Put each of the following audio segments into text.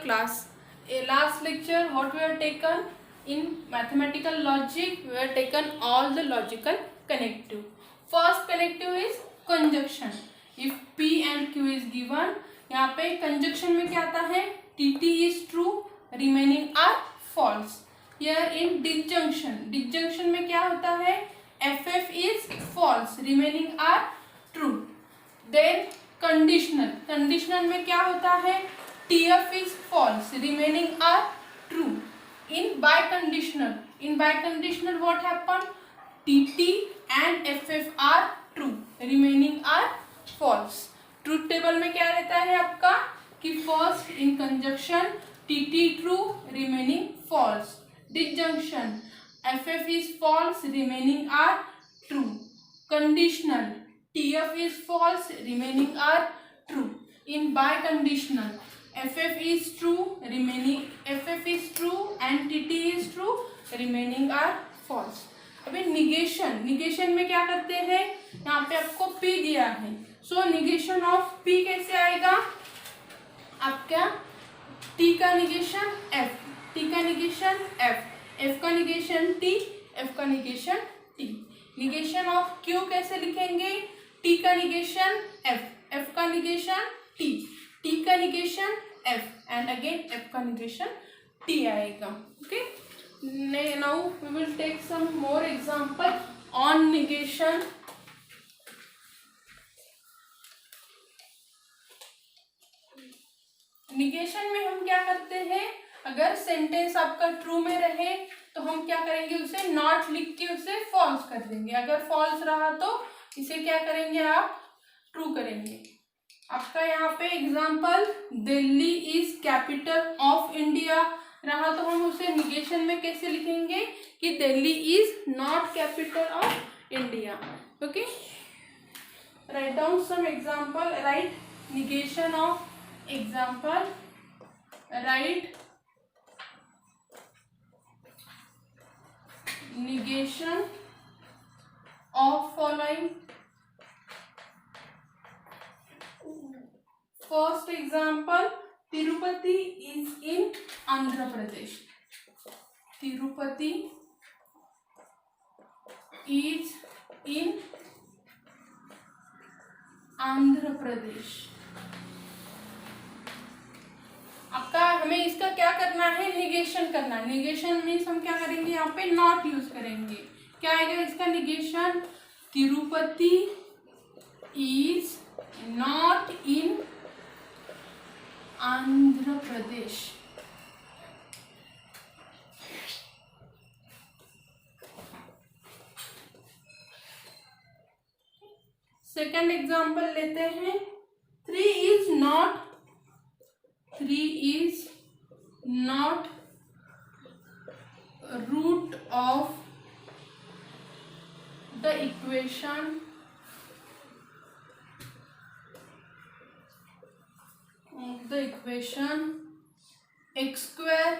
class. A last lecture, what we have taken in mathematical logic, we have taken all the logical connective. First connective is conjunction. If P and Q is given, यहाँ पे conjunction में क्या आता है? TT is true, remaining are false. Here in disjunction में क्या होता है? FF is false, remaining are true. Then conditional में क्या होता है? TF is false, remaining are true. In biconditional what happened? TT and FF are true, remaining are false. Truth table में क्या रहता है आपका कि first in conjunction TT true, remaining false. Disjunction FF is false, remaining are true. Conditional TF is false, remaining are true. In biconditional FF is true and TT is true, remaining are false. अभी negation में क्या करते हैं? यहाँ पे आपको P दिया है, सो निगेशन ऑफ P कैसे आएगा? आपका T का निगेशन F, T का निगेशन F, F का निगेशन T, F का negation T. Negation of Q कैसे लिखेंगे? T का निगेशन F, F का निगेशन T, T का negation F and again F का निगेशन T आएगा. Okay, now we will take some more example on negation. Negation में हम क्या करते हैं? अगर सेंटेंस आपका ट्रू में रहे तो हम क्या करेंगे? उसे नॉट लिख के उसे फॉल्स कर देंगे. अगर फॉल्स रहा तो इसे क्या करेंगे? आप ट्रू करेंगे. आपका यहाँ पे example Delhi is capital of India रहा तो हम उसे निगेशन में कैसे लिखेंगे कि Delhi is not capital of India. Okay, write down some example. Write negation of example. Write negation of following. First example, Tirupati is in Andhra Pradesh. Tirupati is in Andhra Pradesh. आपका हमें इसका क्या करना है? निगेशन करना है. Negation means हम क्या करेंगे? यहाँ पे नॉट यूज करेंगे. क्या आएगा इसका negation? Tirupati is not in Andhra Pradesh. Second example लेते हैं. 3 is not root of the equation x square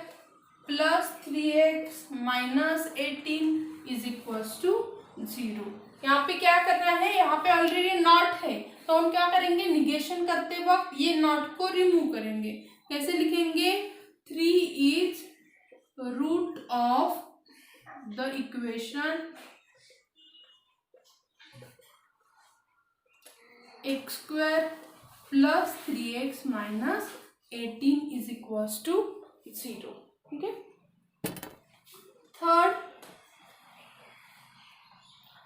plus 3x minus 18 is equals to 0. यहाँ पे क्या करना है? यहाँ पे ऑलरेडी नॉट है तो हम क्या करेंगे? निगेशन करते वक्त ये नॉट को रिमूव करेंगे. कैसे लिखेंगे? 3 is root of the equation x square plus 3x minus 18 is equals to 0. Okay. Third,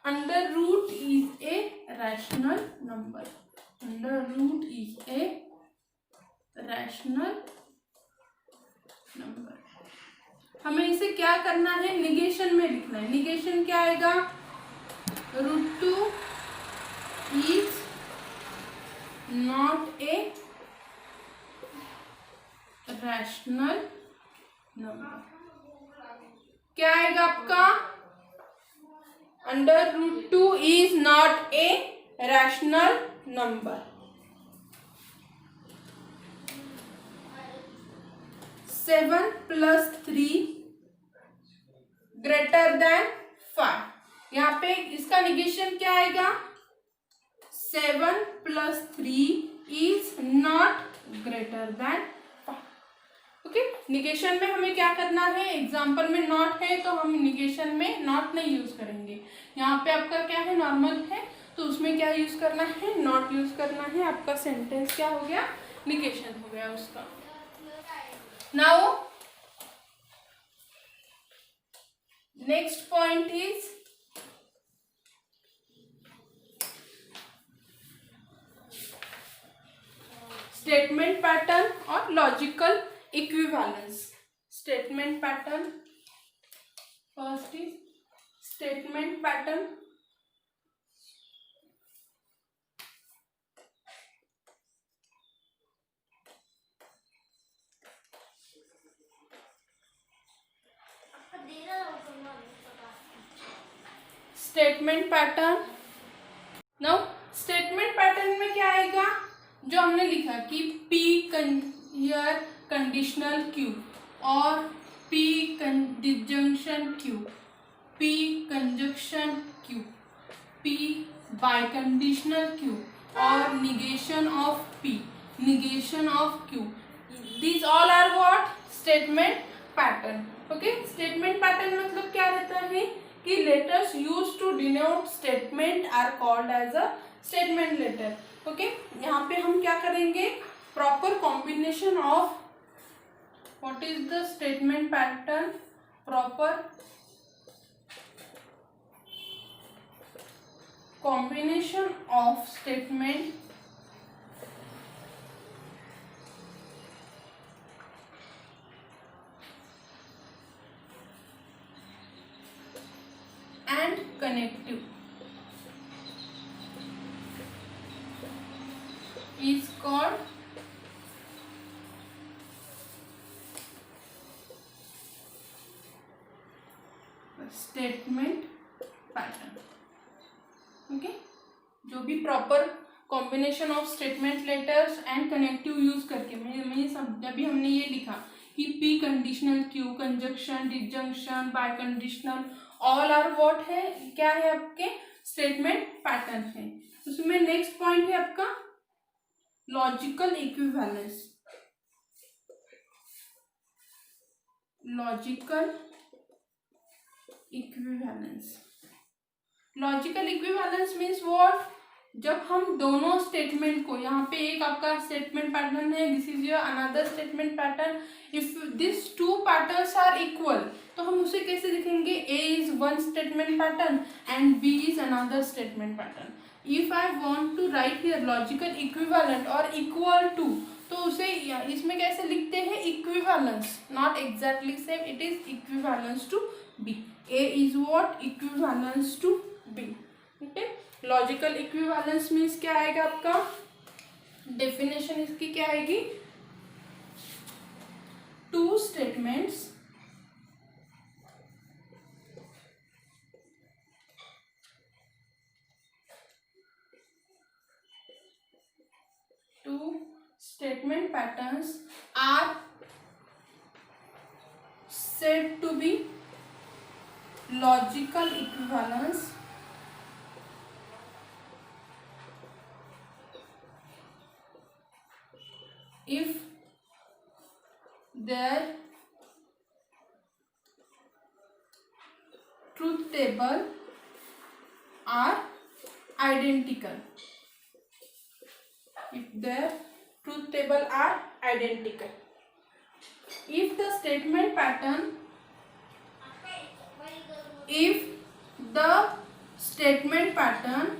under root is a rational number. Under root is a rational number. हमें इसे क्या करना है? निगेशन में लिखना है. निगेशन क्या आएगा? √2 is not a rational number. क्या आएगा आपका? Under √2 is not a rational number. 7 plus 3 greater than 5. यहाँ पे इसका निगेशन क्या आएगा? 7 plus 3 is not greater than 5. Negation में हमें क्या करना है, एग्जाम्पल में नॉट है तो हम निगेशन में नॉट नहीं यूज करेंगे। यहाँ पे आपका क्या है, नॉर्मल है, तो उसमें क्या यूज करना है, नॉट यूज करना है। आपका सेंटेंस क्या हो गया, निगेशन हो गया उसका। Now next point is statement pattern और logical equivalence. Statement pattern, first is statement pattern. Statement pattern, now statement pattern में क्या आएगा, जो हमने लिखा कि पी हियर कंडीशनल क्यू और P disjunction Q, P conjunction Q, P biconditional Q और negation of P, negation of Q, these all are what, statement pattern. Okay, statement pattern मतलब क्या रहता है कि letters use to denote statement are called as a statement letter. Okay, यहाँ पे हम क्या करेंगे, proper combination of what is the statement pattern, proper combination of statement and connective is called statement pattern। Okay, जो भी proper combination of statement letters and connective use करके मैं सब, जब भी हमने ये लिखा कि P conditional Q, conjunction, disjunction, बाय कंडीशनल, ऑल आर व्हाट है, क्या है आपके स्टेटमेंट पैटर्न है। उसमें नेक्स्ट पॉइंट है आपका logical equivalence. Logical equivalence, logical equivalence means what, जब हम दोनों स्टेटमेंट को, यहाँ पे एक आपका स्टेटमेंट पैटर्न है, this is your another statement pattern, if this two patterns are equal, तो हम उसे कैसे लिखेंगे, A is one statement pattern and B is another statement pattern. If I want to write here logical equivalent और equal to, तो उसे इसमें कैसे लिखते हैं, equivalence, not exactly same, it is equivalence to B, A is what, equivalence to B. Okay, logical equivalence means क्या आएगा आपका, डेफिनेशन इसकी क्या आएगी, two statements statement patterns are said to be logical equivalence if their truth table are identical, if their truth table are identical, if the statement pattern, if the statement pattern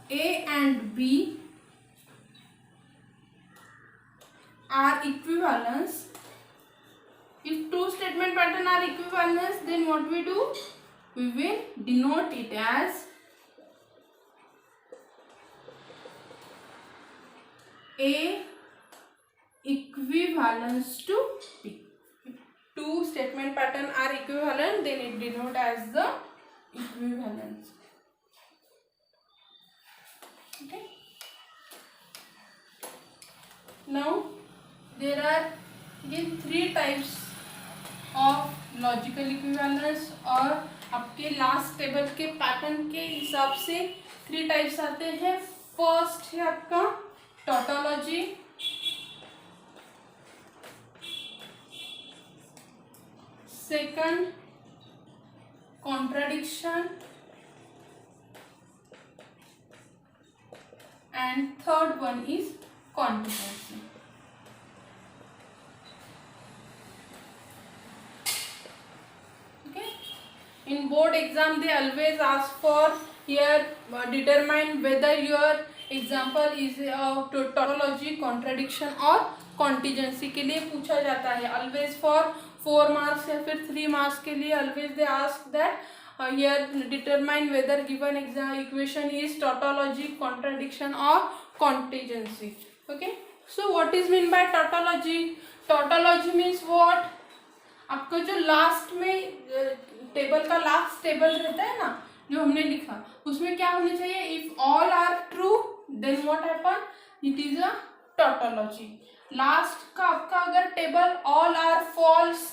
A and B are equivalence, if two statement pattern are equivalence, then what we do, we will denote it as A equivalence to B. If two statement pattern are equivalent, then it denote as the equivalence. Okay. Now there are again three types of logical equivalence, or आपके last table के pattern के हिसाब से 3 types आते हैं। First है आपका tautology, second contradiction and third one is contingency. In board exam they always ask for here determine whether your example is tautology, contradiction और contingency के लिए पूछा जाता है। always for 4 marks या फिर 3 marks के लिए always they ask that here determine whether given exam equation is tautology, contradiction or contingency. Okay, so what is mean by tautology? Tautology means what? आपका जो लास्ट में टेबल का last table रहता है ना, जो हमने लिखा, उसमें क्या होना चाहिए? If all are true then what happen, it is a tautology. Last का आपका अगर table all are false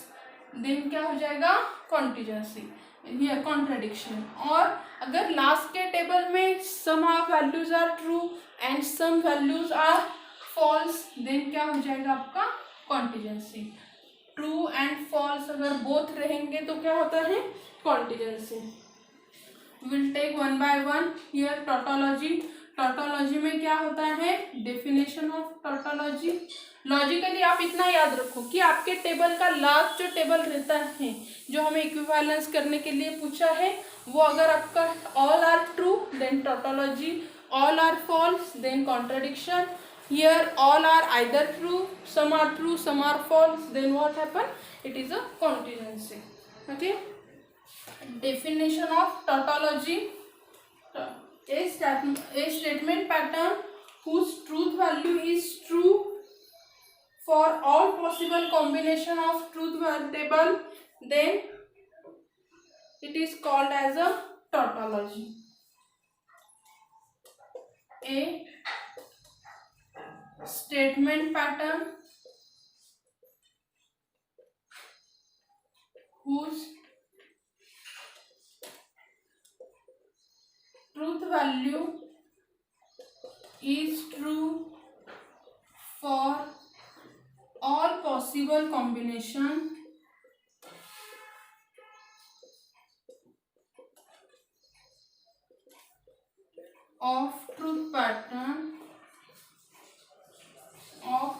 then क्या हो जाएगा? कॉन्टिजेंसी या कॉन्ट्राडिक्शन। और अगर लास्ट के टेबल में some values are true and some values are false then क्या हो जाएगा आपका? कॉन्टिजेंसी। ट्रू एंड फॉल्स अगर बोथ रहेंगे तो क्या होता है? Contingency. Will take one by one. Here tautology, tautology में क्या होता है? Definition of tautology. लॉजिकली आप इतना याद रखो कि आपके टेबल का लास्ट जो टेबल रहता है, जो हमें इक्विवेलेंस करने के लिए पूछा है, वो अगर आपका all are true then tautology, all are false then contradiction, here all are either true, some are false, then what happen? It is a contingency. Okay, definition of tautology: a statement pattern whose truth value is true for all possible combination of truth table, then it is called as a tautology. A statement pattern whose truth value is true for all possible combination of truth pattern of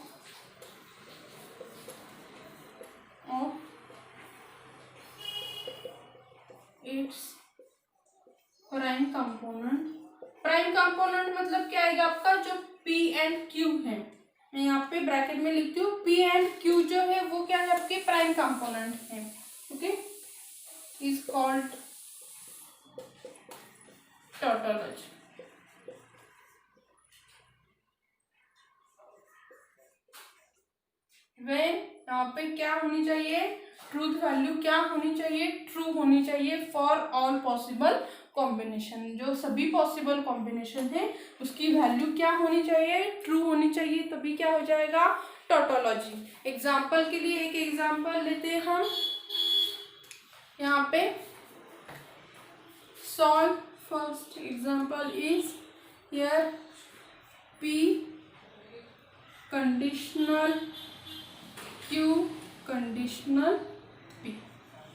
its prime component। Prime component मतलब क्या आएगा आपका? जो P and Q है, मैं यहाँ पे bracket में लिखती हूँ, P एंड Q जो है वो क्या है? आपके प्राइम कंपोनेंट है। Okay, is called tautology. वे यहाँ पे क्या होनी चाहिए? ट्रूथ वैल्यू क्या होनी चाहिए? ट्रू होनी चाहिए फॉर ऑल पॉसिबल कॉम्बिनेशन। जो सभी पॉसिबल कॉम्बिनेशन है उसकी वैल्यू क्या होनी चाहिए? ट्रू होनी चाहिए, तभी क्या हो जाएगा? टोटोलॉजी। एग्जाम्पल के लिए एक एग्जाम्पल लेते हैं हम यहाँ पे। Solve first example is here P conditional Q conditional P।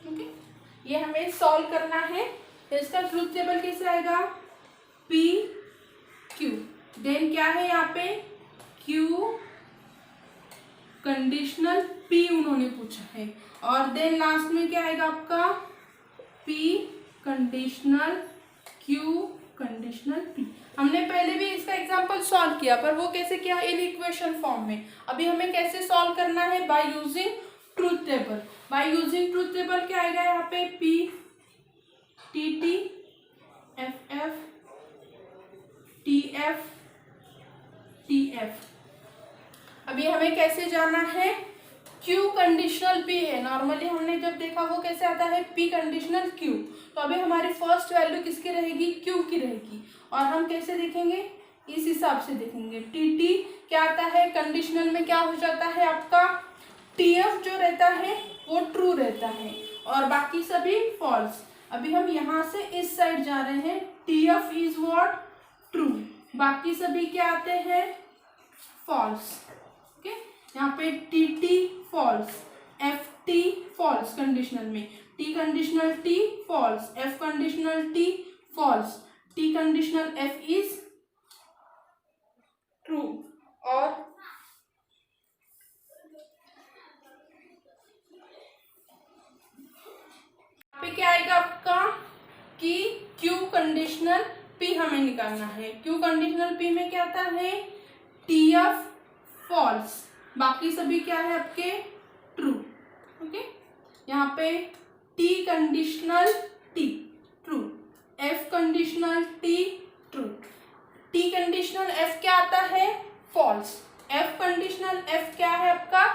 Okay, ये हमें सॉल्व करना है। इसका ट्रूथ टेबल कैसे आएगा? P Q देन क्या है यहाँ पे? Q कंडीशनल P उन्होंने पूछा है, और देन लास्ट में क्या आएगा आपका? P conditional Q conditional P। हमने पहले भी इसका एग्जांपल सॉल्व किया, पर वो कैसे किया? इन इक्वेशन फॉर्म में। अभी हमें कैसे सॉल्व करना है? By using truth table. By using truth table क्या आएगा यहाँ पे? P TT FF TF TF। अभी हमें कैसे जाना है? Q कंडीशनल P है। नॉर्मली हमने जब देखा वो कैसे आता है? P conditional Q। तो अभी हमारी फर्स्ट वैल्यू किसकी रहेगी? Q की रहेगी। और हम कैसे देखेंगे? इस हिसाब से देखेंगे। TT क्या आता है? कंडीशनल में क्या हो जाता है आपका? TF जो रहता है वो ट्रू रहता है और बाकी सभी फॉल्स। अभी हम यहाँ से इस साइड जा रहे हैं, T F is what, true, बाकी सभी क्या आते हैं, फॉल्स। ओके, यहाँ पे T T false, F T false conditional में, T conditional T false, F conditional T false, T conditional F is true. और पे क्या आएगा आपका कि क्यू कंडीशनल पी हमें निकालना है। क्यू कंडीशनल पी में क्या आता है, टी एफ फॉल्स, बाकी सभी क्या है आपके ट्रू। ओके, यहाँ पे T conditional T true, F conditional T true, T conditional F क्या आता है, फॉल्स, एफ कंडीशनल एफ क्या है आपका,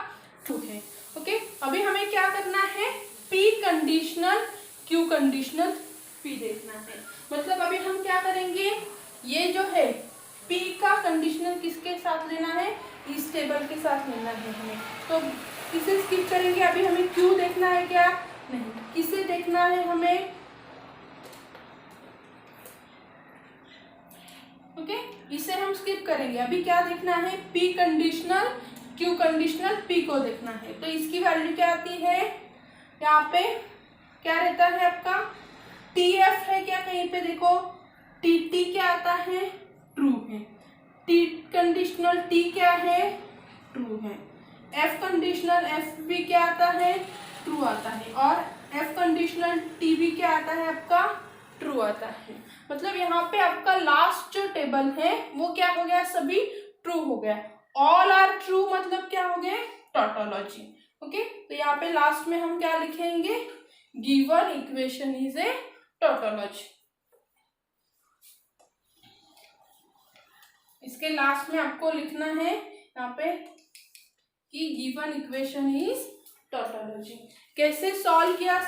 ट्रू है। ओके, अभी हमें क्या करना है, P conditional Q conditional P देखना है। मतलब अभी हम क्या करेंगे, ये जो है पी का कंडीशनल किसके साथ लेना है, इस टेबल के साथ लेना है हमें, तो किसे स्किप करेंगे, अभी हमें क्यू देखना है क्या, नहीं, किसे देखना है हमें, ओके, इसे हम स्किप करेंगे। अभी क्या देखना है, P conditional Q conditional P को देखना है। तो इसकी वैल्यू क्या आती है, यहाँ पे क्या रहता है आपका, टी एफ है क्या, कहीं पे देखो, टी टी क्या आता है, ट्रू है, टी कंडीशनल टी क्या है, ट्रू है, एफ कंडीशनल एफ भी क्या आता है, ट्रू आता है, और एफ कंडीशनल टी भी क्या आता है आपका, ट्रू आता है। मतलब यहाँ पे आपका लास्ट जो टेबल है वो क्या हो गया, सभी ट्रू हो गया, ऑल आर ट्रू, मतलब क्या हो गया, टॉटोलॉजी। ओके, तो यहाँ पे लास्ट में हम क्या लिखेंगे, given equation is a tautology. इसके लास्ट में आपको लिखना है यहाँ पे कि गिवन इक्वेशन इज टॉटोलॉजी। कैसे सॉल्व किया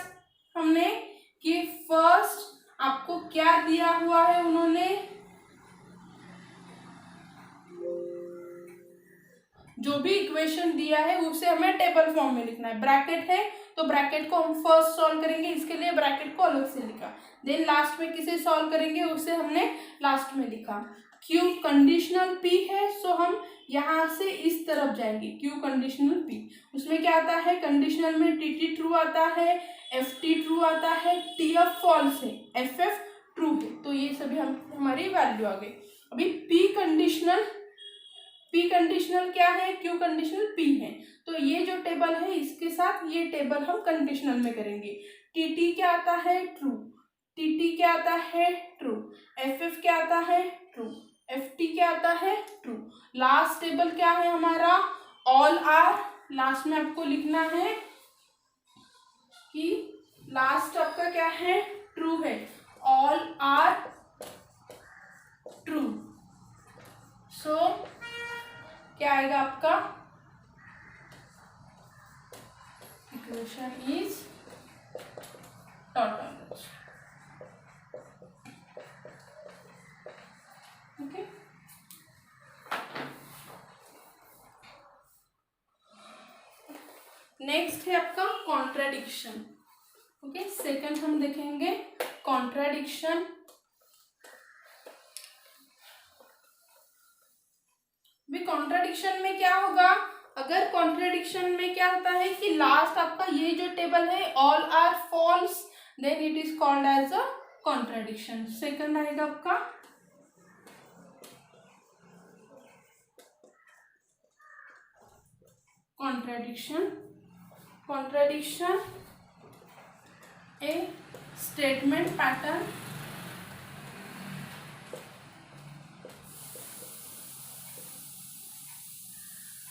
हमने, कि फर्स्ट आपको क्या दिया हुआ है, उन्होंने जो भी इक्वेशन दिया है उसे हमें टेबल फॉर्म में लिखना है। ब्रैकेट है तो ब्रैकेट को हम फर्स्ट सॉल्व करेंगे, इसके लिए ब्रैकेट को अलग से लिखा, देन लास्ट में किसे सॉल्व करेंगे उसे हमने लास्ट में लिखा। क्यू कंडीशनल पी है, सो हम यहाँ से इस तरफ जाएंगे, क्यू कंडीशनल पी, उसमें क्या आता है, कंडीशनल में टी टी ट्रू आता है, एफ टी ट्रू आता है, टी एफ फॉल्स है, एफ एफ ट्रू है, तो ये सभी हमारी वैल्यू आ गई। अभी पी कंडीशनल क्या है, क्यू कंडीशनल पी है, तो ये जो टेबल है इसके साथ ये टेबल हम कंडीशनल में करेंगे। टी टी क्या आता है, ट्रू, टी टी क्या आता है, ट्रू, एफ एफ क्या आता है, ट्रू, एफ टी क्या आता है, ट्रू। लास्ट टेबल क्या है हमारा, ऑल आर, लास्ट में आपको लिखना है कि लास्ट आपका क्या है, ट्रू है, ऑल आर ट्रू। सो क्या आएगा आपका, equation is tautology. Okay, next है आपका कॉन्ट्राडिक्शन। ओके, सेकंड हम देखेंगे कॉन्ट्राडिक्शन। कॉन्ट्राडिक्शन में क्या होगा, अगर कॉन्ट्राडिक्शन में क्या होता है कि लास्ट आपका ये जो टेबल है all are false, then it is called as a contradiction. Second आएगा आपका contradiction. Contradiction a statement pattern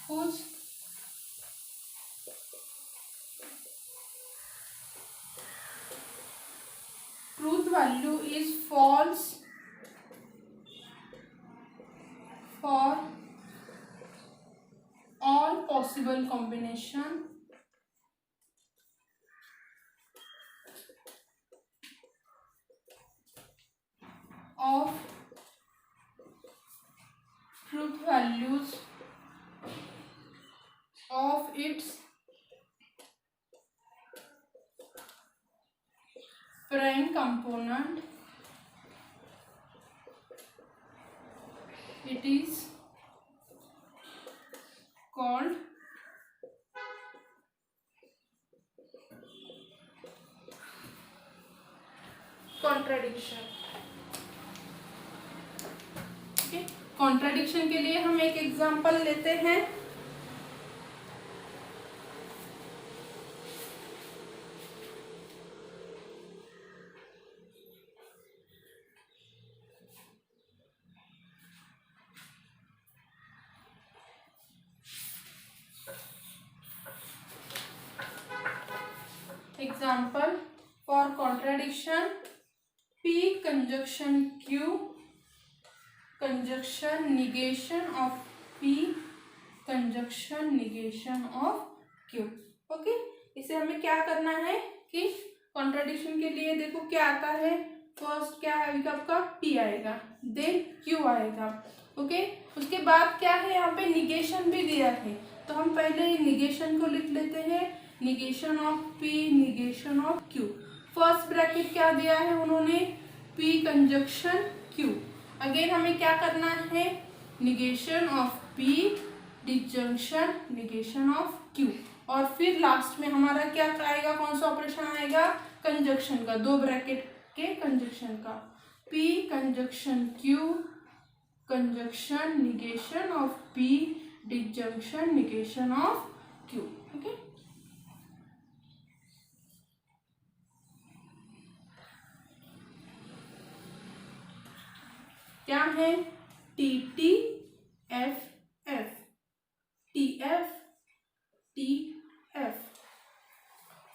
whose truth value is false for all possible combination of truth values of its friend it is called contradiction. Okay, contradiction के लिए हम एक example लेते हैं। Example for contradiction: P conjunction Q conjunction negation of P conjunction negation of Q। Okay, इसे हमें क्या करना है कि कॉन्ट्राडिक्शन के लिए देखो क्या आता है। फर्स्ट क्या आएगा आपका, P आएगा, देन Q आएगा। ओके, उसके बाद क्या है, यहाँ पे निगेशन भी दिया है, तो हम पहले निगेशन को लिख लेते हैं। Negation of P, negation of Q। First bracket क्या दिया है उन्होंने, P कंजक्शन Q। अगेन हमें क्या करना है, negation of P disjunction negation of Q, और फिर लास्ट में हमारा क्या आएगा, कौन सा ऑपरेशन आएगा, कंजक्शन का, दो ब्रैकेट के कंजक्शन का। P conjunction Q conjunction negation of P disjunction negation of Q। Okay, क्या है, T T F F, T F T F.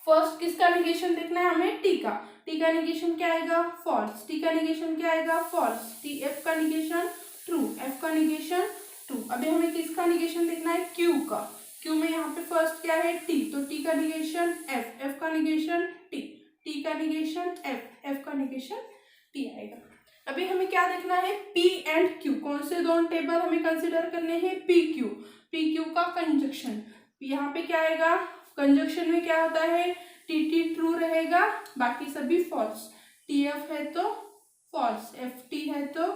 First किसका निगेशन देखना है हमें, टी का। टी का निगेशन क्या आएगा, फॉल्स। टी का निगेशन क्या आएगा, फॉल्स। टी एफ का निगेशन ट्रू, एफ का निगेशन ट्रू। अभी हमें किसका निगेशन देखना है, क्यू का। क्यू में यहाँ पे फर्स्ट क्या है, टी, तो टी का निगेशन एफ, एफ का निगेशन टी, टी का निगेशन एफ, एफ का निगेशन टी आएगा। अभी हमें क्या देखना है, P एंड Q, कौन से दोनों टेबल हमें कंसिडर करने हैं, PQ। PQ का कंजक्शन, यहाँ पे क्या आएगा, कंजक्शन में क्या होता है, TT ट्रू रहेगा, बाकी सभी फॉल्स। TF है तो फॉल्स, FT है तो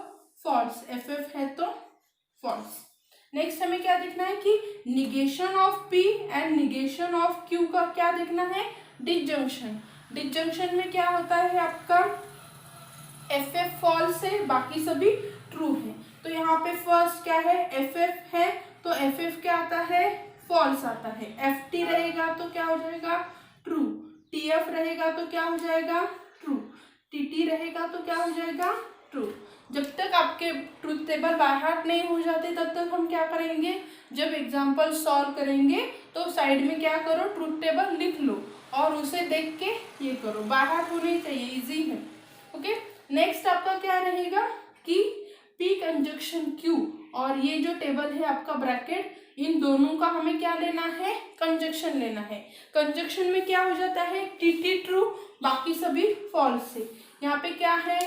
फॉल्स, FF है तो फॉल्स। नेक्स्ट हमें क्या देखना है कि negation of P and negation of Q का क्या देखना है, डिसजंक्शन। डिसजंक्शन में क्या होता है आपका, एफ एफ फॉल्स है, बाकी सभी ट्रू है। तो यहाँ पे फर्स्ट क्या है, एफ एफ है, तो एफ एफ क्या आता है, फॉल्स आता है। एफ टी रहेगा तो क्या हो जाएगा, ट्रू। टी एफ रहेगा तो क्या हो जाएगा, ट्रू। टी टी रहेगा तो क्या हो जाएगा, ट्रू। जब तक आपके ट्रूथ टेबल बाय हार्ट नहीं हो जाते तब तक हम क्या करेंगे, जब एग्जाम्पल सॉल्व करेंगे तो साइड में क्या करो, ट्रूथ टेबल लिख लो और उसे देख के ये करो, बाय हार्ट होनी चाहिए, इजी है। ओके, नेक्स्ट आपका क्या रहेगा कि P कंजक्शन Q और ये जो टेबल है आपका ब्रैकेट, इन दोनों का हमें क्या लेना है, कंजक्शन लेना है। कंजक्शन में क्या हो जाता है, TT ट्रू, बाकी सभी फॉल्स है। यहाँ पे क्या है,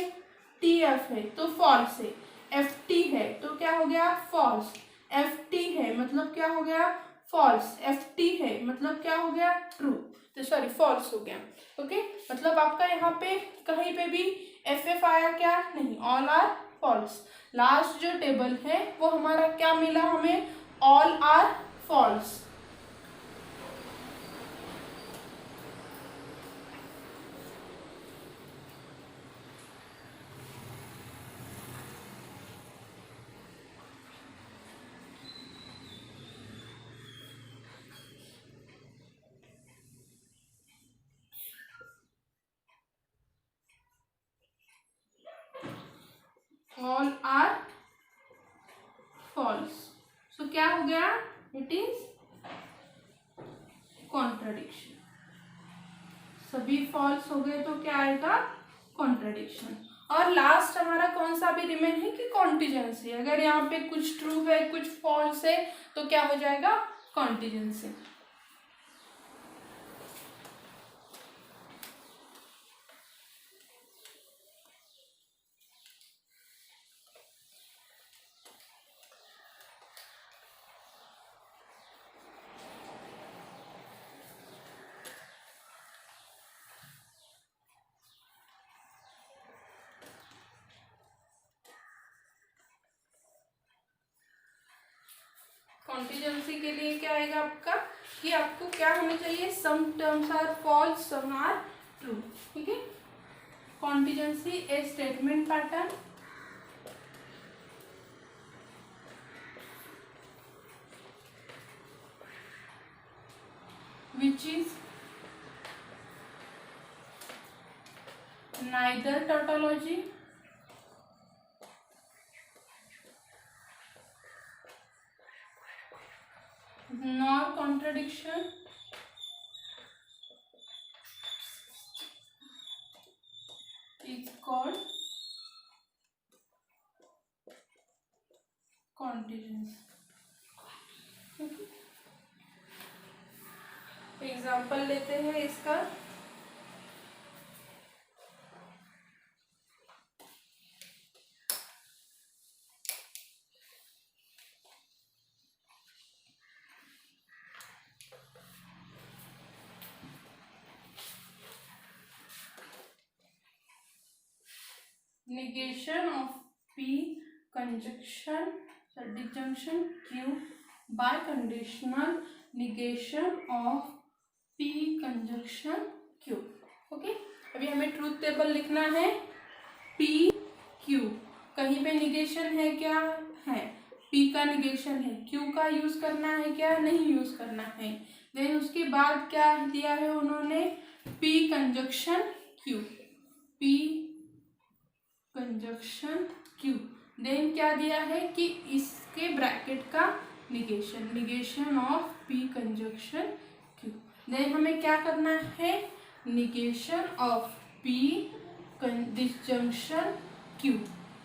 TF है तो फॉल्स है, FT है तो क्या हो गया, फॉल्स। FT है मतलब क्या हो गया, फॉल्स। FT है मतलब क्या हो गया, ट्रू, तो सॉरी फॉल्स हो गया। ओके, मतलब आपका यहाँ पे कहीं पे भी एफ एफ आया क्या, नहीं, ऑल आर फॉल्स। लास्ट जो टेबल है वो हमारा क्या मिला हमें, all are false. All are false, so क्या हो गया, इट इज कॉन्ट्राडिक्शन। सभी फॉल्स हो गए तो क्या आएगा, कॉन्ट्राडिक्शन। और लास्ट हमारा कौन सा भी रिमेन है कि कॉन्टिजेंसी। अगर यहाँ पे कुछ ट्रू है कुछ फॉल्स है तो क्या हो जाएगा, कॉन्टिजेंसी। कॉन्टिजेंसी के लिए क्या आएगा आपका कि आपको क्या होना चाहिए, some terms are false some are true, ठीक है। Contingency a statement pattern which is neither tautology nor contradiction is called contingency। Example लेते हैं इसका। negation of P conjunction disjunction Q by conditional negation of P conjunction Q। Okay, अभी हमें truth table लिखना है। P Q कहीं पे negation है क्या, है। P का निगेशन है, Q का यूज करना है क्या, नहीं यूज करना है। देन उसके बाद क्या दिया है उन्होंने, P conjunction Q, P conjunction Q। Then क्या दिया है कि इसके ब्रैकेट का negation, negation of P conjunction Q। Then हमें क्या करना है, negation of P disjunction Q।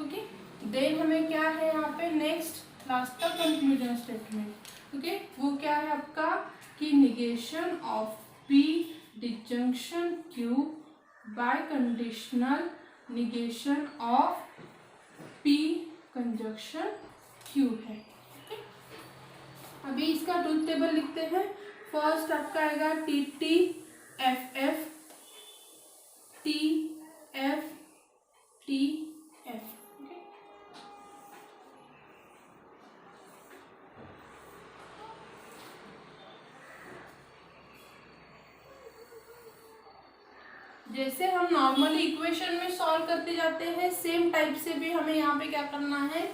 Okay, then हमें क्या है यहाँ पे नेक्स्ट लास्ट का कंक्लूजन स्टेटमेंट। ओके, वो क्या है आपका कि negation of P disjunction Q बाय कंडीशनल negation of P conjunction Q है। okay? अभी इसका ट्रूथ टेबल लिखते हैं। फर्स्ट आपका आएगा T T F F T F T F. जैसे हम नॉर्मली इक्वेशन में सॉल्व करते जाते हैं, सेम टाइप से भी हमें यहाँ पे क्या करना है,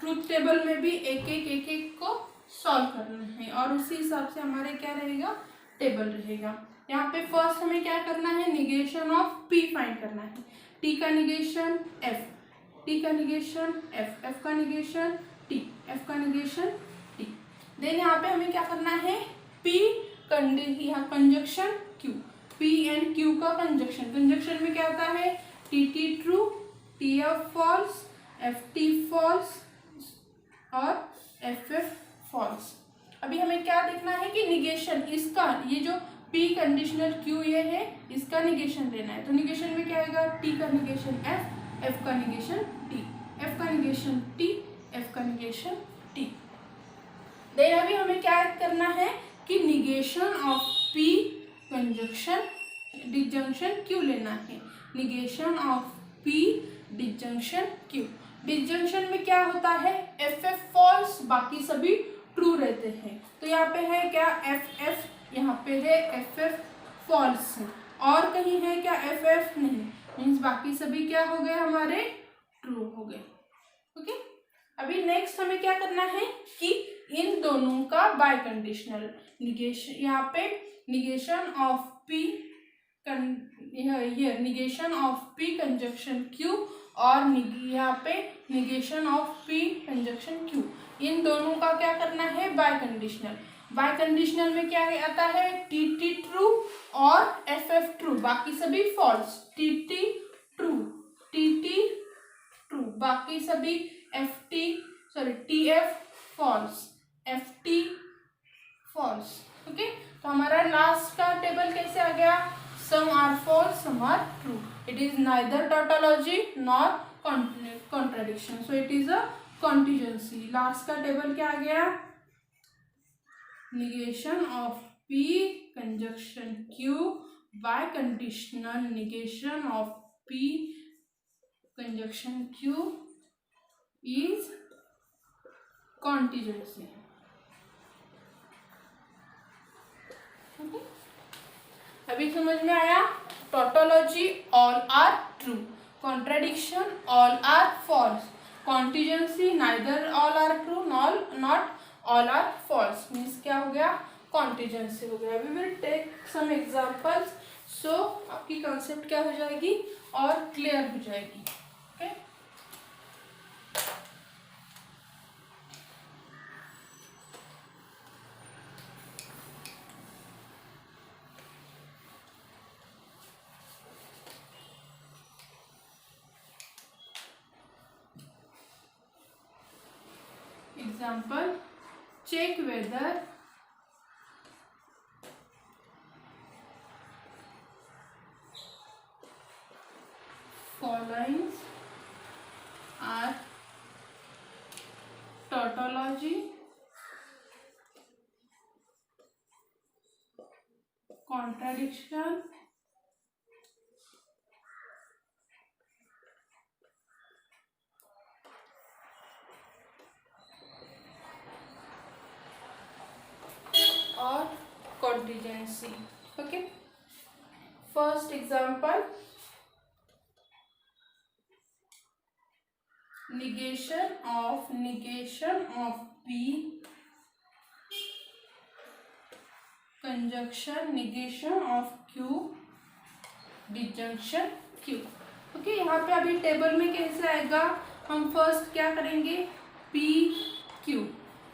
ट्रूथ टेबल में भी एक एक को सॉल्व करना है और उसी हिसाब से हमारे क्या रहेगा, टेबल रहेगा। यहाँ पे फर्स्ट हमें क्या करना है, निगेशन ऑफ P फाइंड करना है। T का निगेशन F, T का निगेशन F, F का निगेशन T, F का निगेशन T। देन यहाँ पे हमें क्या करना है, P conjunction Q, P and Q का कंजक्शन। कंजक्शन में क्या होता है, T T true, T F false, F T false और एफ एफ फॉल्स। अभी हमें क्या देखना है कि निगेशन इसका, ये जो P कंडीशनल Q ये है, इसका निगेशन लेना है। तो निगेशन में क्या आएगा, T का निगेशन F, F का निगेशन T, F का निगेशन T, F का निगेशन T। देन अभी हमें क्या करना है कि negation of P conjunction disjunction Q लेना है। Negation of P disjunction Q। Disjunction में क्या होता है, एफ एफ फॉल्स, बाकी सभी ट्रू रहते हैं। तो यहाँ पे है क्या, एफ एफ, यहाँ पे है एफ एफ फॉल्स, और कहीं है क्या एफ एफ नहीं, मीन्स बाकी सभी क्या हो गए, हमारे ट्रू हो गए। ओके, अभी नेक्स्ट हमें क्या करना है कि इन दोनों का बाय कंडीशनल निगेशन, यहाँ पे negation of P negation of P conjunction Q और यहाँ पे negation of P conjunction Q, इन दोनों का क्या करना है, बाय कंडीशनल। बाय कंडीशनल में क्या आता है, टी टी ट्रू और एफ एफ ट्रू, बाकी सभी false. T T true, T T true, बाकी सभी F T sorry T F false, F T false. Okay, तो हमारा लास्ट का टेबल कैसे आ गया, some are false, some are true. It is neither tautology nor contradiction, so it is a contingency। Last का table क्या आ गया, negation of P conjunction Q by conditional negation of P conjunction Q is contingency। अभी समझ में आया? Tautology all are true, contradiction all are false, contingency neither all are true not all are false. Means क्या हो गया? Contingency हो गया। We will take some examples, so आपकी कॉन्सेप्ट क्या हो जाएगी और क्लियर हो जाएगी। Okay, example, check whether following are tautology, contradiction, और contingency। okay, first example, negation of P, conjunction negation of Q, disjunction Q। Okay, यहाँ पे अभी टेबल में कैसे आएगा? हम फर्स्ट क्या करेंगे? P Q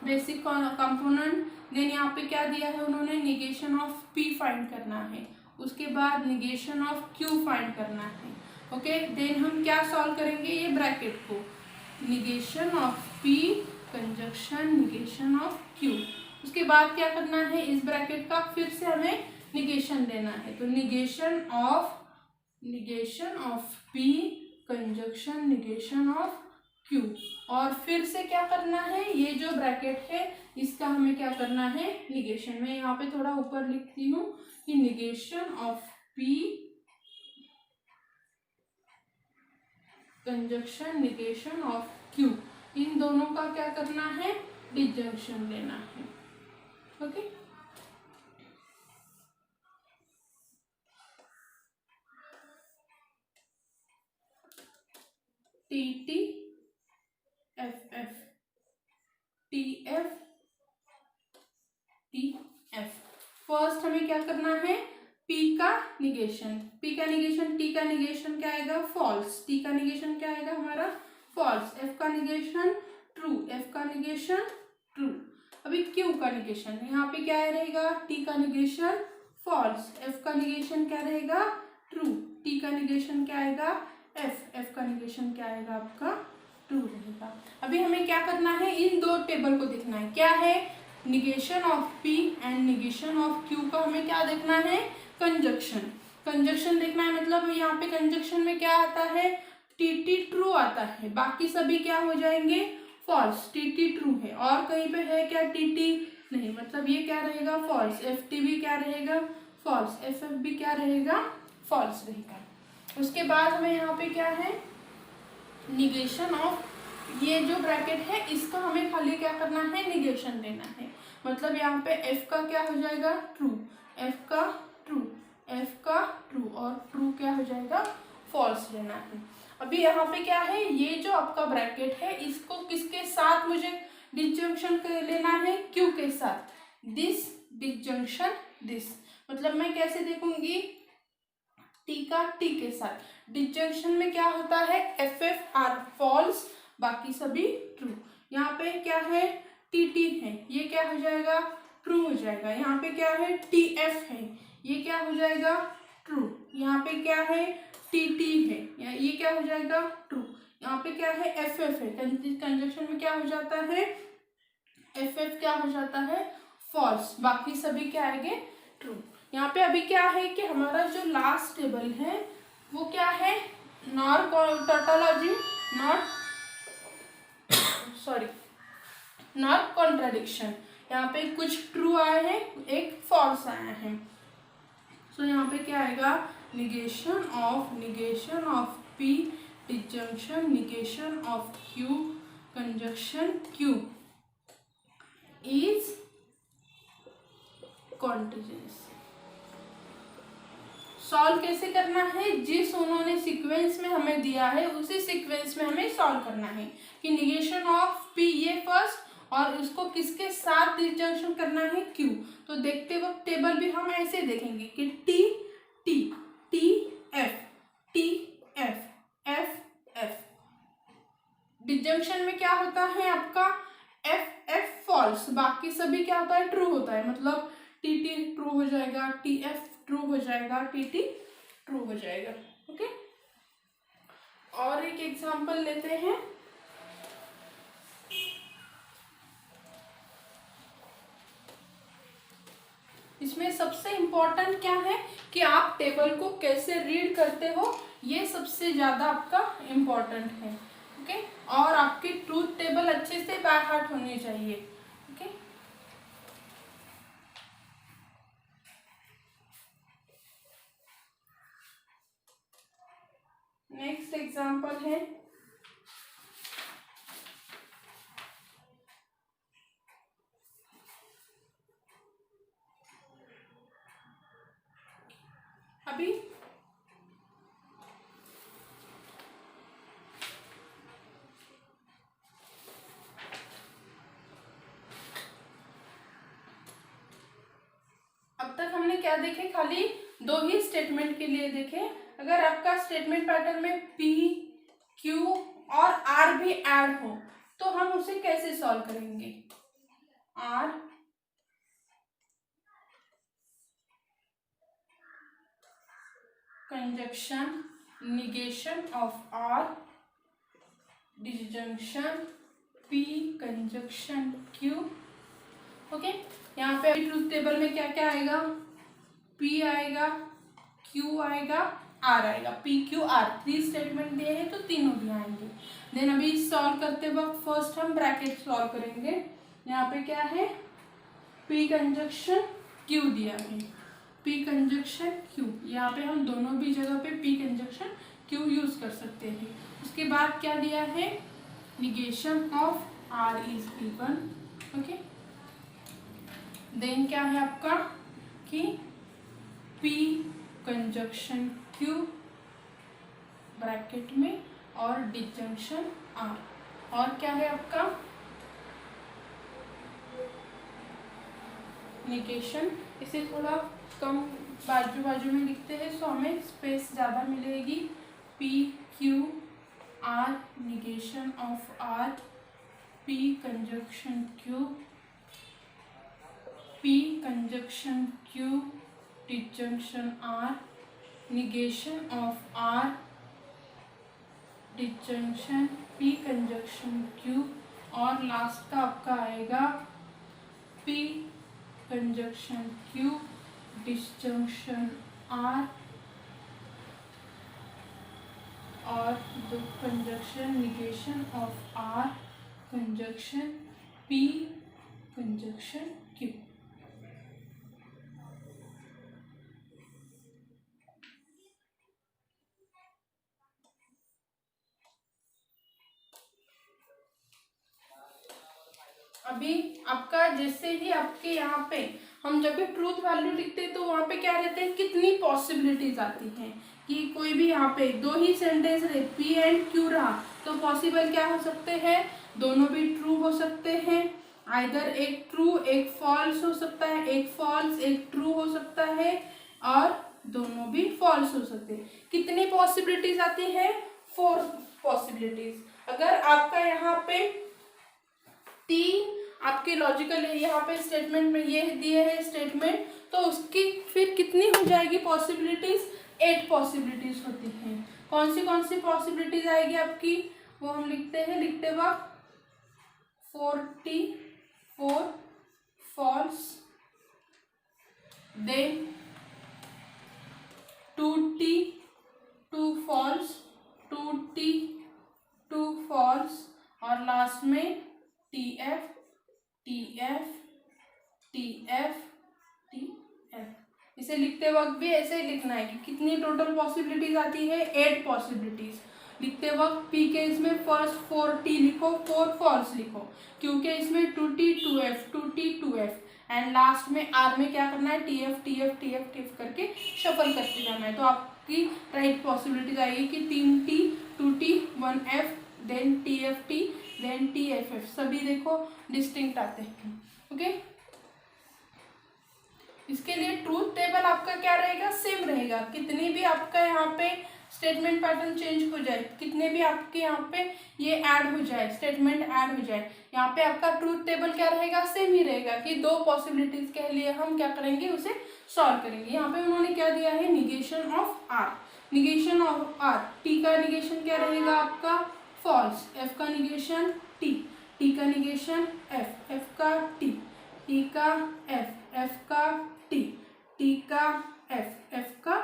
basic component, then यहाँ पे क्या दिया है उन्होंने? निगेशन ऑफ P फाइंड करना है, उसके बाद निगेशन ऑफ Q फाइंड करना है। ओके, देन हम क्या सॉल्व करेंगे? ये ब्रैकेट को, negation of P conjunction negation of Q। उसके बाद क्या करना है? इस ब्रैकेट का फिर से हमें निगेशन देना है, तो negation of P conjunction negation of Q। और फिर से क्या करना है? ये जो ब्रैकेट है इसका हमें क्या करना है? निगेशन। मैं यहाँ पे थोड़ा ऊपर लिखती हूँ कि negation of P conjunction negation of Q, इन दोनों का क्या करना है? डिसजंक्शन लेना है। Okay, TT FF TF TF। First हमें क्या करना है? P का निगेशन T का निगेशन क्या आएगा? फॉल्स। T का निगेशन क्या आएगा हमारा? फॉल्स। F का निगेशन ट्रू, F का निगेशन ट्रू। अभी Q का निगेशन यहाँ पे क्या रहेगा? T का निगेशन फॉल्स, F का निगेशन क्या रहेगा? ट्रू, T का निगेशन क्या आएगा? F का निगेशन क्या आएगा आपका? ट्रू रहेगा। अभी हमें क्या करना है? इन दो टेबल को देखना है। क्या है? Negation of P and negation of Q का हमें क्या देखना है? कंजक्शन देखना है। मतलब यहाँ पे कंजक्शन में क्या आता है? TT ट्रू आता है, बाकी सभी क्या हो जाएंगे? फॉल्स। TT ट्रू है और कहीं पे है क्या TT? नहीं, मतलब ये क्या रहेगा? फॉल्स। FT भी क्या रहेगा? फॉल्स। FF भी क्या रहेगा? फॉल्स रहेगा। उसके बाद हमें यहाँ पे क्या है? निगेशन ऑफ, ये जो ब्रैकेट है इसका हमें खाली क्या करना है? निगेशन देना है। मतलब यहाँ पे F का क्या हो जाएगा? ट्रू, F का ट्रू, F का ट्रू और ट्रू क्या हो जाएगा? फॉल्स लेना है। अभी यहाँ पे क्या है? ये जो आपका ब्रैकेट है इसको किसके साथ मुझे डिसजंक्शन लेना है? Q के साथ। दिस डिसजंक्शन दिस, मतलब मैं कैसे देखूंगी? T का T के साथ। डिसजंक्शन में क्या होता है? FF आर फॉल्स, बाकी सभी ट्रू। यहाँ पे क्या है? TT है, ये क्या हो जाएगा? ट्रू हो जाएगा। यहाँ पे क्या है? TF है, ये क्या हो जाएगा? ट्रू। यहाँ पे क्या है? TT है, ये क्या हो जाएगा? ट्रू। यहाँ पे क्या है? FF है, कंजक्शन में क्या हो जाता है? FF क्या हो जाता है? फॉल्स, बाकी सभी क्या आएंगे? ट्रू। यहाँ पे अभी क्या है कि हमारा जो लास्ट टेबल है वो क्या है? Nor tautology not contradiction. यहाँ पे कुछ ट्रू आए हैं, एक फॉल्स आया है। सो यहाँ पे क्या आएगा? Negation of P disjunction negation of Q conjunction Q is contingency. Solve कैसे करना है, जिस उन्होंने सीक्वेंस में हमें दिया है उसी सीक्वेंस में हमें सॉल्व करना है कि निगेशन ऑफ पी ये फर्स्ट और उसको किसके साथ डिसजंक्शन करना है, क्यू। तो देखते वक्त टेबल भी हम ऐसे देखेंगे कि T T T F T F F F. Disjunction में क्या होता है आपका, एफ एफ फॉल्स, बाकी सभी क्या होता है, ट्रू होता है। मतलब टी टी ट्रू हो जाएगा, टी एफ ट्रू हो जाएगा, टी टी ट्रू हो जाएगा। ओके, और एक एग्जांपल लेते हैं। इसमें सबसे इंपॉर्टेंट क्या है कि आप टेबल को कैसे रीड करते हो, ये सबसे ज्यादा आपका इम्पोर्टेंट है। ओके, और आपकी ट्रूथ टेबल अच्छे से बाय हार्ट होनी चाहिए। ओके, नेक्स्ट एग्जांपल है अभी अब तक हमने क्या देखे, खाली दो ही स्टेटमेंट के लिए देखे। अगर आपका स्टेटमेंट पैटर्न में पी क्यू और आर भी ऐड हो तो हम उसे कैसे सॉल्व करेंगे। R conjunction negation of R disjunction P conjunction Q. Okay, यहाँ पे ट्रूथ टेबल में क्या क्या आएगा, पी आएगा, क्यू आएगा, आर आएगा। पी क्यू आर 3 स्टेटमेंट दिए हैं तो तीनों भी आएंगे। देन अभी सॉल्व करते वक्त फर्स्ट हम ब्रैकेट सॉल्व करेंगे। यहाँ पे क्या है, पी कंजक्शन क्यू दिया है, पी कंजक्शन क्यू। यहाँ पे हम दोनों भी जगह पे पी कंजक्शन क्यू यूज कर सकते हैं। उसके बाद क्या दिया है, negation of R is given. Okay, then क्या है आपका कि पी कंजक्शन क्यू ब्रैकेट में और डिसजंक्शन आर, और क्या है आपका निगेशन। इसे थोड़ा कम बाजू बाजू में लिखते हैं सो हमें स्पेस ज़्यादा मिलेगी। P Q R negation of R, P conjunction Q, P conjunction Q disjunction R, negation of R disjunction P conjunction Q, और लास्ट का आपका आएगा P conjunction Q disjunction R और the conjunction negation of R conjunction P conjunction Q. अभी आपका जैसे ही आपके यहाँ पे हम जब भी ट्रूथ वैल्यू लिखते हैं तो वहाँ पे क्या रहते हैं, कितनी पॉसिबिलिटीज आती हैं कि कोई भी यहाँ पे दो ही सेंटेंस रहे, पी एंड क्यू रहा तो पॉसिबल क्या हो सकते हैं, दोनों भी ट्रू हो सकते हैं। आइदर एक ट्रू एक फॉल्स हो सकता है, एक फॉल्स एक ट्रू हो सकता है, और दोनों भी फॉल्स हो सकते हैं। कितनी पॉसिबिलिटीज आती है, 4 पॉसिबिलिटीज। अगर आपका यहाँ पे तीन आपके लॉजिकल है, यहाँ पे स्टेटमेंट में ये दिए है स्टेटमेंट, तो उसकी फिर कितनी हो जाएगी पॉसिबिलिटीज, 8 पॉसिबिलिटीज होती हैं। कौन सी पॉसिबिलिटीज आएगी आपकी, वो हम लिखते हैं, लिखते वक्त 44 false, then 2t 2 false, 2t 2 false, और लास्ट में TF TF TF TF। इसे लिखते वक्त भी ऐसे ही लिखना है कि कितनी टोटल पॉसिबिलिटीज आती है, 8 पॉसिबिलिटीज। लिखते वक्त पी के इसमें फर्स्ट 4t लिखो, 4 फॉल्स लिखो, क्योंकि इसमें 2t 2f 2t 2f and last में आर में क्या करना है, T F T F T F T F करके शफल करते जाना है। तो आपकी राइट पॉसिबिलिटीज आएगी कि 3T 2T 1F then TFT then TFF, सभी देखो डिस्टिंक्ट आते हैं। ओके, इसके लिए ट्रूथ टेबल आपका क्या रहेगा, सेम रहेगा। कितनी भी आपका यहाँ पे स्टेटमेंट पैटर्न चेंज हो जाए, कितने भी आपके यहाँ पे ये ऐड हो जाए, स्टेटमेंट ऐड हो जाए, यहाँ पे आपका ट्रूथ टेबल क्या रहेगा, सेम ही रहेगा कि दो पॉसिबिलिटीज के लिए हम क्या करेंगे, उसे सॉल्व करेंगे। यहाँ पे उन्होंने क्या दिया है, negation of R, negation of R, T का निगेशन क्या रहेगा आपका, फॉल्स, एफ का निगेशन टी, टी का निगेशन एफ, एफ का टी, टी का एफ, एफ का टी, टी का एफ, एफ का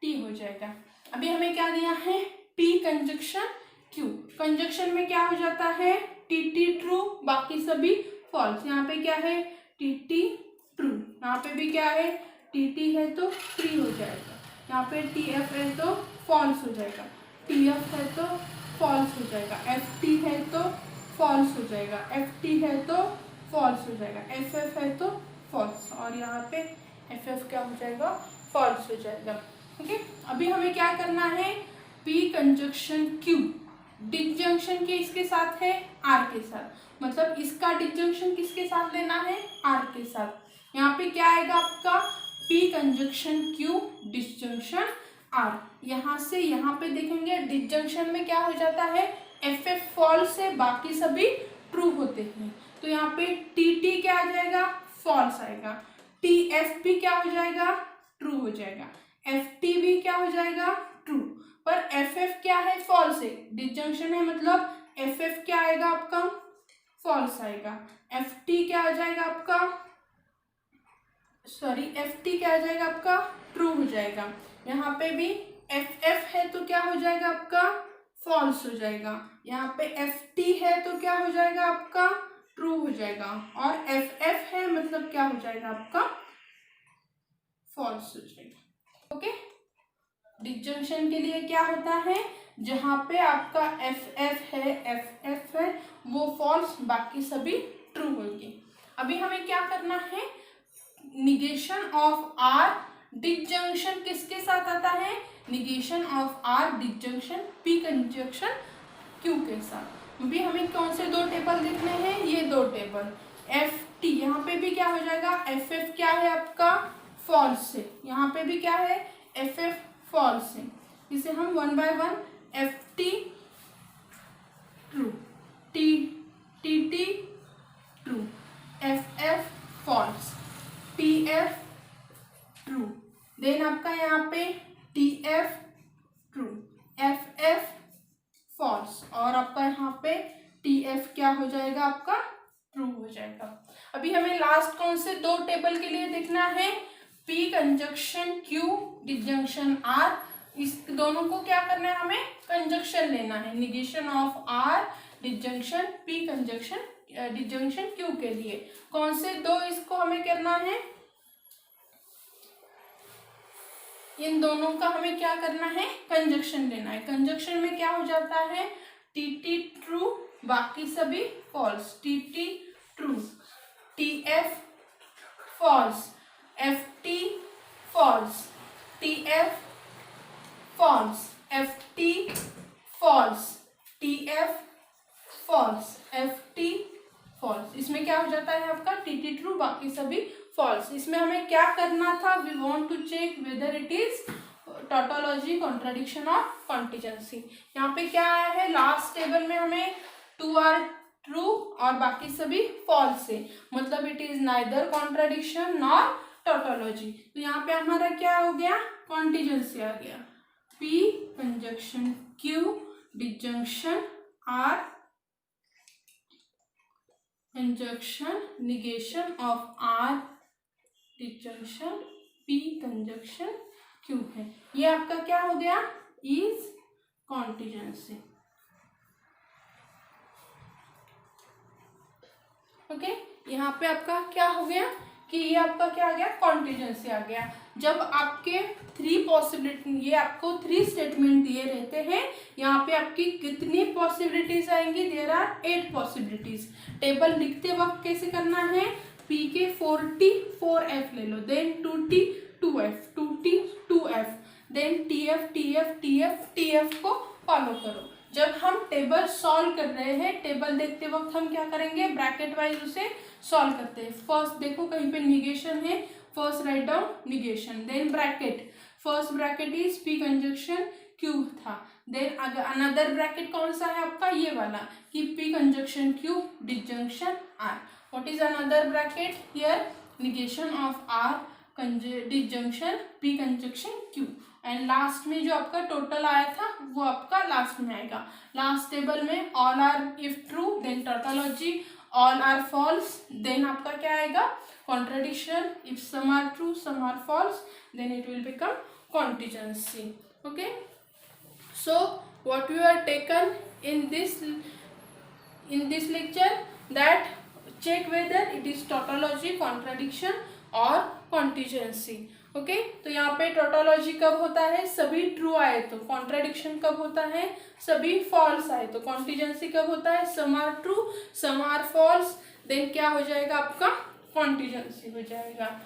टी हो जाएगा। अभी हमें क्या दिया है, पी कंजक्शन क्यू, कंजक्शन में क्या हो जाता है, टी टी ट्रू, बाकी सभी फॉल्स। यहाँ पे क्या है, टी टी ट्रू, यहाँ पे भी क्या है, टी टी है तो ट्री हो जाएगा, यहाँ पे टी एफ है तो फॉल्स हो जाएगा, टी एफ है तो फॉल्स हो जाएगा, एफ टी है तो फॉल्स हो जाएगा, एफ टी है तो फॉल्स हो जाएगा, एफ एफ है तो फॉल्स, और यहाँ पे एफ एफ क्या हो जाएगा, फॉल्स हो जाएगा। ओके, अभी हमें क्या करना है, पी कंजक्शन क्यू, डिसजंक्शन के इसके साथ है, आर के साथ, मतलब इसका डिसजंक्शन किसके साथ लेना है, आर के साथ। यहाँ पे क्या आएगा आपका, P conjunction Q disjunction R, यहाँ से यहाँ पे देखेंगे डिसजंक्शन में क्या हो जाता है, एफ एफ फॉल्स है, बाकी सभी ट्रू होते हैं। तो यहाँ पे टी टी क्या आ जाएगा, फॉल्स आएगा, टी एफ भी क्या हो जाएगा, ट्रू हो जाएगा, एफ टी भी क्या हो जाएगा, ट्रू, पर एफ एफ क्या है, फॉल्स है, डिसजंक्शन है, मतलब एफ एफ क्या आएगा आपका, फॉल्स आएगा, एफ टी क्या आ जाएगा आपका, सॉरी एफ टी क्या आ जाएगा आपका, ट्रू हो जाएगा। यहाँ पे भी एफ एफ है तो क्या हो जाएगा आपका, फॉल्स हो जाएगा, यहाँ पे एफ टी है तो क्या हो जाएगा आपका, ट्रू हो जाएगा, और एफ एफ है मतलब क्या हो जाएगा आपका, फॉल्स हो जाएगा। ओके, डिसजंक्शन के लिए क्या होता है, जहां पे आपका एफ एफ है, एफ एफ है वो फॉल्स, बाकी सभी ट्रू होंगे। अभी हमें क्या करना है, निगेशन ऑफ आर डिसजंक्शन किसके साथ आता है, negation of R disjunction P conjunction Q के साथ। अभी हमें कौन से दो टेबल देखने हैं, ये दो टेबल, एफ टी, यहाँ पे भी क्या हो जाएगा, एफ एफ क्या है आपका, फॉल्स है, यहाँ पे भी क्या है, एफ एफ फॉल्स है, इसे हम one by one, F T true, T T T true, F F false, T F true, then आपका यहाँ पे T F true, F F false, और आपका यहाँ पे टी एफ क्या हो जाएगा आपका, ट्रू हो जाएगा। अभी हमें लास्ट कौन से दो टेबल के लिए देखना है, P conjunction Q disjunction R, इस दोनों को क्या करना है, हमें कंजक्शन लेना है, negation of R disjunction P conjunction disjunction Q के लिए कौन से दो इसको हमें करना है, इन दोनों का हमें क्या करना है, कंजक्शन लेना है। कंजक्शन में क्या हो जाता है, टी टी ट्रू, बाकी सभी false, T T true, T F false, F T false, T F false, F T false, T F false, F T false. इसमें क्या हो जाता है आपका, टी टी ट्रू, बाकी सभी फॉल्स। इसमें हमें क्या करना था, we want to check whether it is tautology, contradiction और कॉन्टिजेंसी। यहाँ पे क्या आया है, लास्ट टेबल में हमें 2 आर ट्रू और बाकी सभी फॉल्स है, मतलब it is neither contradiction nor tautology. तो यहाँ पे हमारा क्या हो गया, कॉन्टिजेंसी आ गया, P conjunction Q disjunction R conjunction negation of R disjunction P conjunction Q है। ये आपका क्या हो गया, इज कॉन्टिजेंसी। ओके, यहाँ पे आपका क्या हो गया कि ये आपका क्या आ गया, कॉन्टिजेंसी आ गया। जब आपके 3 पॉसिबिलिटी, ये आपको 3 स्टेटमेंट दिए रहते हैं, यहाँ पे आपकी कितनी पॉसिबिलिटीज आएंगी, देयर आर 8 पॉसिबिलिटीज। टेबल लिखते वक्त कैसे करना है, P P के 4T 4F ले लो, then 2T 2F 2T 2F, then TF TF TF TF को फॉलो करो। जब हम टेबल सॉल्व कर रहे हैं, टेबल देखते वक्त हम क्या करेंगे, ब्रैकेट वाइज उसे सॉल्व करते हैं। फर्स्ट देखो कहीं पे निगेशन है, first write down negation, then bracket, first bracket is P conjunction Q था, देन अगर अनदर ब्रैकेट कौन सा है आपका, ये वाला कि P conjunction Q disjunction R। What is another bracket here, negation of R disjunction P conjunction Q। And last में जो आपका टोटल आया था वो आपका लास्ट में आएगा। लास्ट टेबल में all are if true, then tautology, all are false, then आपका क्या आएगा, contradiction, if some are true some are false, then it will become contingency। okay, so what we are taken in this lecture, that check whether it is tautology, contradiction or contingency। Okay तो यहाँ पे tautology कब होता है, सभी true आए तो, contradiction कब होता है, सभी फॉल्स आए तो, कॉन्टिजेंसी कब होता है, some are true some are false, then क्या हो जाएगा आपका, कॉन्टिजेंसी हो जाएगा।